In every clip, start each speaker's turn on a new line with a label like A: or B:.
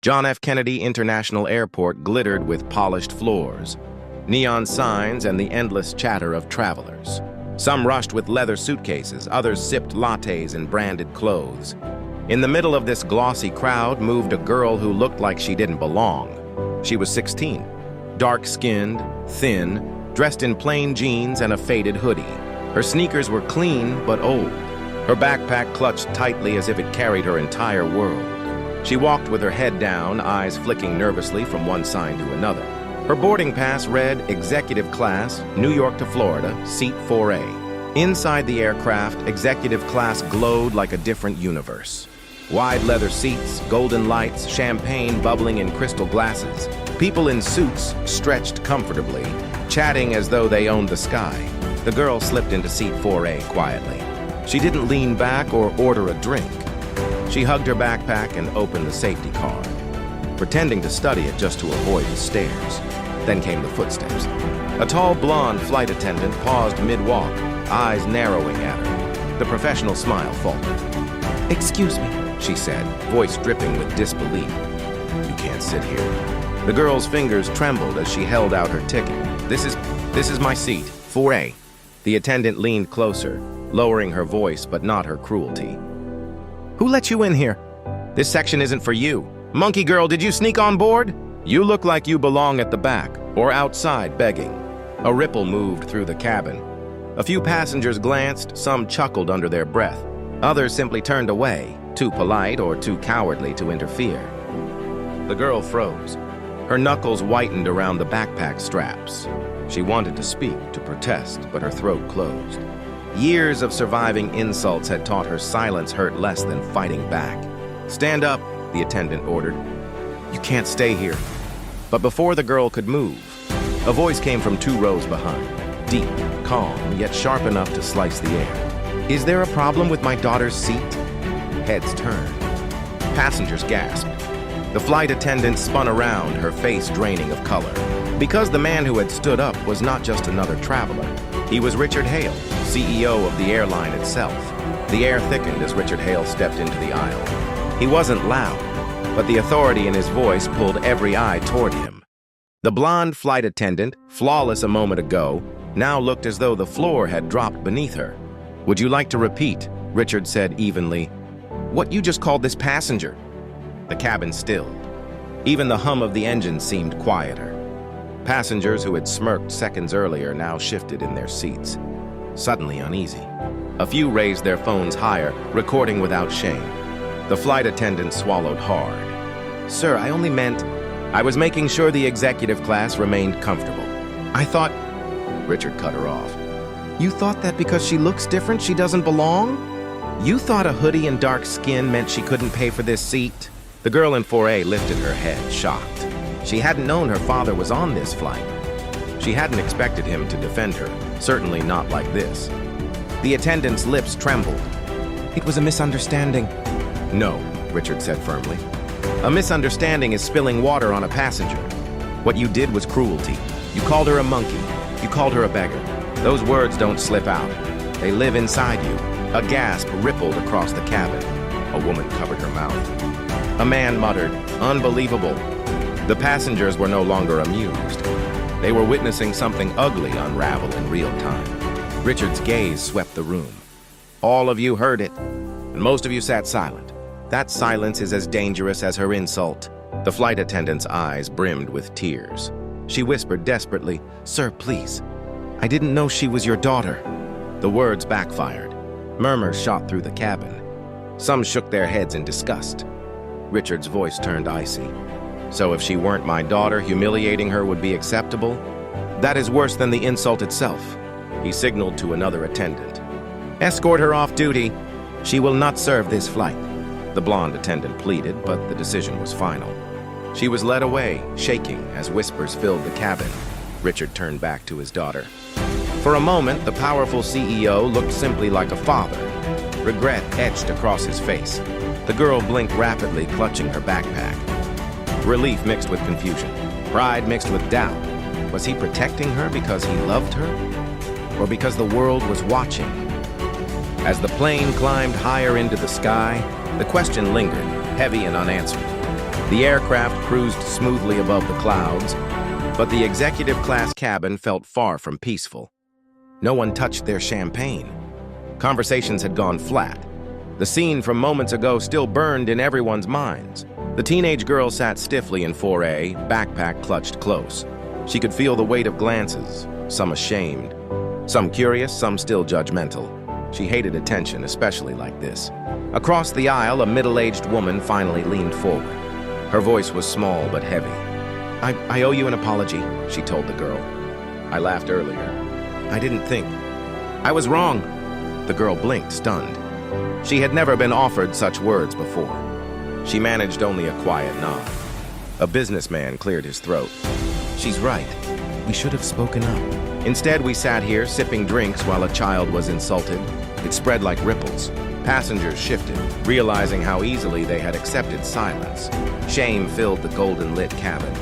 A: John F. Kennedy International Airport glittered with polished floors, neon signs, and the endless chatter of travelers. Some rushed with leather suitcases, others sipped lattes in branded clothes. In the middle of this glossy crowd moved a girl who looked like she didn't belong. She was 16, dark-skinned, thin, dressed in plain jeans and a faded hoodie. Her sneakers were clean but old. Her backpack clutched tightly as if it carried her entire world. She walked with her head down, eyes flicking nervously from one sign to another. Her boarding pass read Executive Class, New York to Florida, Seat 4A. Inside the aircraft, Executive Class glowed like a different universe. Wide leather seats, golden lights, champagne bubbling in crystal glasses. People in suits stretched comfortably, chatting as though they owned the sky. The girl slipped into Seat 4A quietly. She didn't lean back or order a drink. She hugged her backpack and opened the safety card, pretending to study it just to avoid the stairs. Then came the footsteps. A tall blonde flight attendant paused mid-walk, eyes narrowing at her. The professional smile faltered. "Excuse me," she said, voice dripping with disbelief. "You can't sit here." The girl's fingers trembled as she held out her ticket. This is my seat, 4A." The attendant leaned closer, lowering her voice but not her cruelty. "Who let you in here? This section isn't for you. Monkey girl, did you sneak on board? You look like you belong at the back or outside begging." A ripple moved through the cabin. A few passengers glanced, some chuckled under their breath. Others simply turned away, too polite or too cowardly to interfere. The girl froze. Her knuckles whitened around the backpack straps. She wanted to speak, to protest, but her throat closed. Years of surviving insults had taught her silence hurt less than fighting back. "Stand up," the attendant ordered. "You can't stay here." But before the girl could move, a voice came from 2 rows behind, deep, calm, yet sharp enough to slice the air. "Is there a problem with my daughter's seat?" Heads turned. Passengers gasped. The flight attendant spun around, her face draining of color. Because the man who had stood up was not just another traveler. He was Richard Hale, CEO of the airline itself. The air thickened as Richard Hale stepped into the aisle. He wasn't loud, but the authority in his voice pulled every eye toward him. The blonde flight attendant, flawless a moment ago, now looked as though the floor had dropped beneath her. "Would you like to repeat?" Richard said evenly. "What you just called this passenger?" The cabin stilled. Even the hum of the engine seemed quieter. Passengers who had smirked seconds earlier now shifted in their seats, suddenly uneasy. A few raised their phones higher, recording without shame. The flight attendant swallowed hard. "Sir, I only meant I was making sure the executive class remained comfortable. I thought—" Richard cut her off. "You thought that because she looks different, she doesn't belong? You thought a hoodie and dark skin meant she couldn't pay for this seat?" The girl in 4A lifted her head, shocked. She hadn't known her father was on this flight. She hadn't expected him to defend her, certainly not like this. The attendant's lips trembled. "It was a misunderstanding." "No," Richard said firmly. "A misunderstanding is spilling water on a passenger. What you did was cruelty. You called her a monkey. You called her a beggar. Those words don't slip out. They live inside you." A gasp rippled across the cabin. A woman covered her mouth. A man muttered, "Unbelievable." The passengers were no longer amused. They were witnessing something ugly unravel in real time. Richard's gaze swept the room. "All of you heard it, and most of you sat silent. That silence is as dangerous as her insult." The flight attendant's eyes brimmed with tears. She whispered desperately, "Sir, please. I didn't know she was your daughter." The words backfired. Murmurs shot through the cabin. Some shook their heads in disgust. Richard's voice turned icy. "So if she weren't my daughter, humiliating her would be acceptable? That is worse than the insult itself." He signaled to another attendant. "Escort her off duty. She will not serve this flight." The blonde attendant pleaded, but the decision was final. She was led away, shaking as whispers filled the cabin. Richard turned back to his daughter. For a moment, the powerful CEO looked simply like a father. Regret etched across his face. The girl blinked rapidly, clutching her backpack. Relief mixed with confusion. Pride mixed with doubt. Was he protecting her because he loved her? Or because the world was watching? As the plane climbed higher into the sky, the question lingered, heavy and unanswered. The aircraft cruised smoothly above the clouds, but the executive class cabin felt far from peaceful. No one touched their champagne. Conversations had gone flat. The scene from moments ago still burned in everyone's minds. The teenage girl sat stiffly in 4A, backpack clutched close. She could feel the weight of glances, some ashamed, some curious, some still judgmental. She hated attention, especially like this. Across the aisle, a middle-aged woman finally leaned forward. Her voice was small but heavy. I owe you an apology, she told the girl. I laughed earlier. I didn't think. I was wrong. The girl blinked, stunned. She had never been offered such words before. She managed only a quiet nod. A businessman cleared his throat. She's right. We should have spoken up. Instead, we sat here sipping drinks while a child was insulted. It spread like ripples. Passengers shifted, realizing how easily they had accepted silence. Shame filled the golden-lit cabin.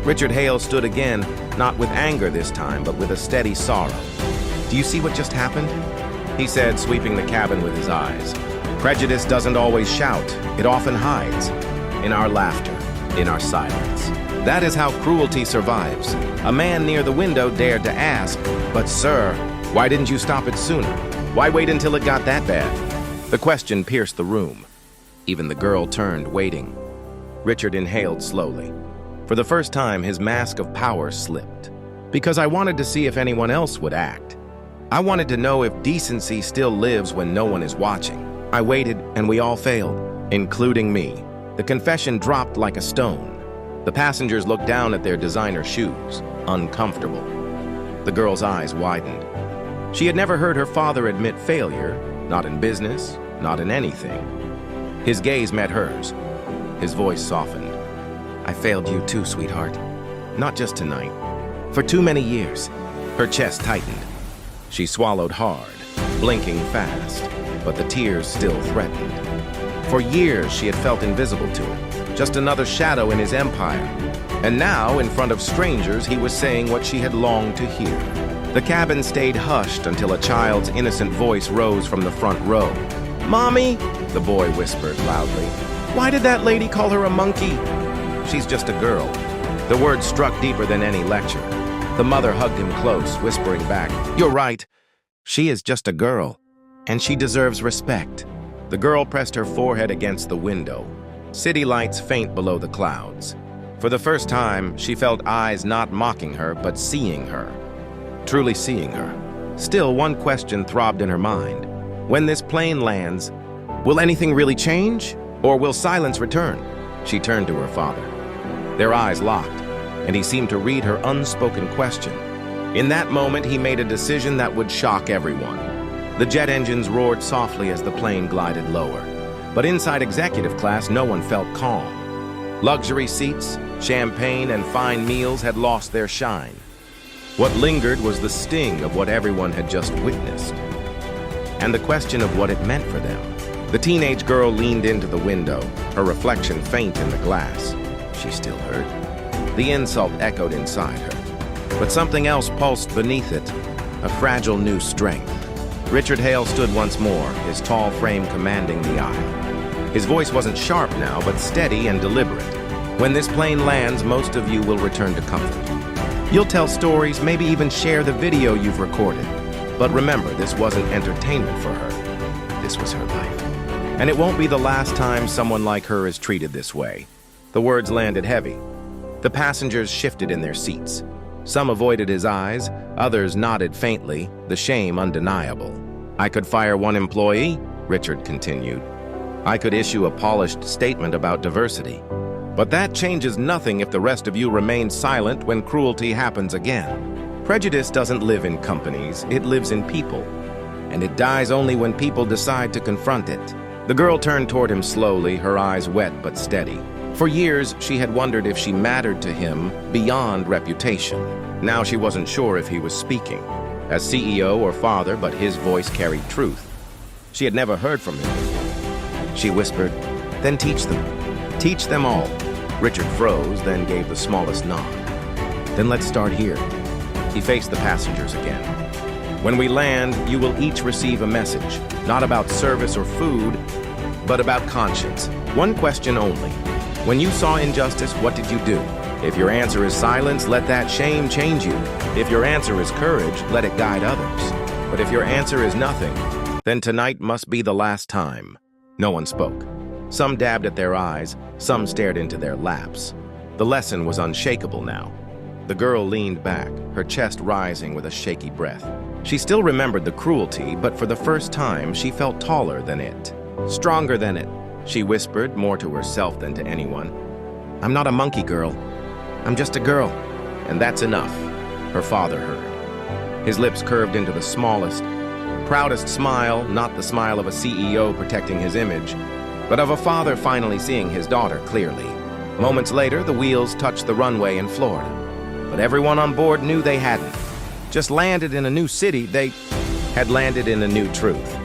A: Richard Hale stood again, not with anger this time, but with a steady sorrow. Do you see what just happened? He said, sweeping the cabin with his eyes. Prejudice doesn't always shout. It often hides. In our laughter, in our silence. That is how cruelty survives. A man near the window dared to ask, "But sir, why didn't you stop it sooner? Why wait until it got that bad?" The question pierced the room. Even the girl turned, waiting. Richard inhaled slowly. For the first time, his mask of power slipped. Because I wanted to see if anyone else would act. I wanted to know if decency still lives when no one is watching. I waited, and we all failed, including me. The confession dropped like a stone. The passengers looked down at their designer shoes, uncomfortable. The girl's eyes widened. She had never heard her father admit failure, not in business, not in anything. His gaze met hers. His voice softened. I failed you too, sweetheart. Not just tonight. For too many years. Her chest tightened. She swallowed hard, blinking fast, but the tears still threatened. For years, she had felt invisible to him, just another shadow in his empire. And now, in front of strangers, he was saying what she had longed to hear. The cabin stayed hushed until a child's innocent voice rose from the front row. "Mommy," the boy whispered loudly. "Why did that lady call her a monkey?" "She's just a girl." The words struck deeper than any lecture. The mother hugged him close, whispering back, "You're right. She is just a girl, and she deserves respect." The girl pressed her forehead against the window. City lights faint below the clouds. For the first time, she felt eyes not mocking her, but seeing her. Truly seeing her. Still, one question throbbed in her mind. When this plane lands, will anything really change? Or will silence return? She turned to her father. Their eyes locked, and he seemed to read her unspoken question. In that moment, he made a decision that would shock everyone. The jet engines roared softly as the plane glided lower. But inside executive class, no one felt calm. Luxury seats, champagne, and fine meals had lost their shine. What lingered was the sting of what everyone had just witnessed, and the question of what it meant for them. The teenage girl leaned into the window, her reflection faint in the glass. She still hurt. The insult echoed inside her. But something else pulsed beneath it, a fragile new strength. Richard Hale stood once more, his tall frame commanding the aisle. His voice wasn't sharp now, but steady and deliberate. When this plane lands, most of you will return to comfort. You'll tell stories, maybe even share the video you've recorded. But remember, this wasn't entertainment for her. This was her life. And it won't be the last time someone like her is treated this way. The words landed heavy. The passengers shifted in their seats. Some avoided his eyes, others nodded faintly, the shame undeniable. I could fire one employee, Richard continued. I could issue a polished statement about diversity. But that changes nothing if the rest of you remain silent when cruelty happens again. Prejudice doesn't live in companies, it lives in people. And it dies only when people decide to confront it. The girl turned toward him slowly, her eyes wet but steady. For years, she had wondered if she mattered to him beyond reputation. Now she wasn't sure if he was speaking, as CEO or father, but his voice carried truth. She had never heard from him before. She whispered, "Then teach them. Teach them all." Richard froze, then gave the smallest nod. "Then let's start here." He faced the passengers again. "When we land, you will each receive a message, not about service or food, but about conscience. One question only. When you saw injustice, what did you do? If your answer is silence, let that shame change you. If your answer is courage, let it guide others. But if your answer is nothing, then tonight must be the last time. No one spoke. Some dabbed at their eyes, some stared into their laps. The lesson was unshakable now. The girl leaned back, her chest rising with a shaky breath. She still remembered the cruelty, but for the first time, she felt taller than it, stronger than it. She whispered, more to herself than to anyone, "I'm not a monkey girl. I'm just a girl." And that's enough, her father heard. His lips curved into the smallest, proudest smile, not the smile of a CEO protecting his image, but of a father finally seeing his daughter clearly. Moments later, the wheels touched the runway in Florida. But everyone on board knew they hadn't just landed in a new city, they had landed in a new truth.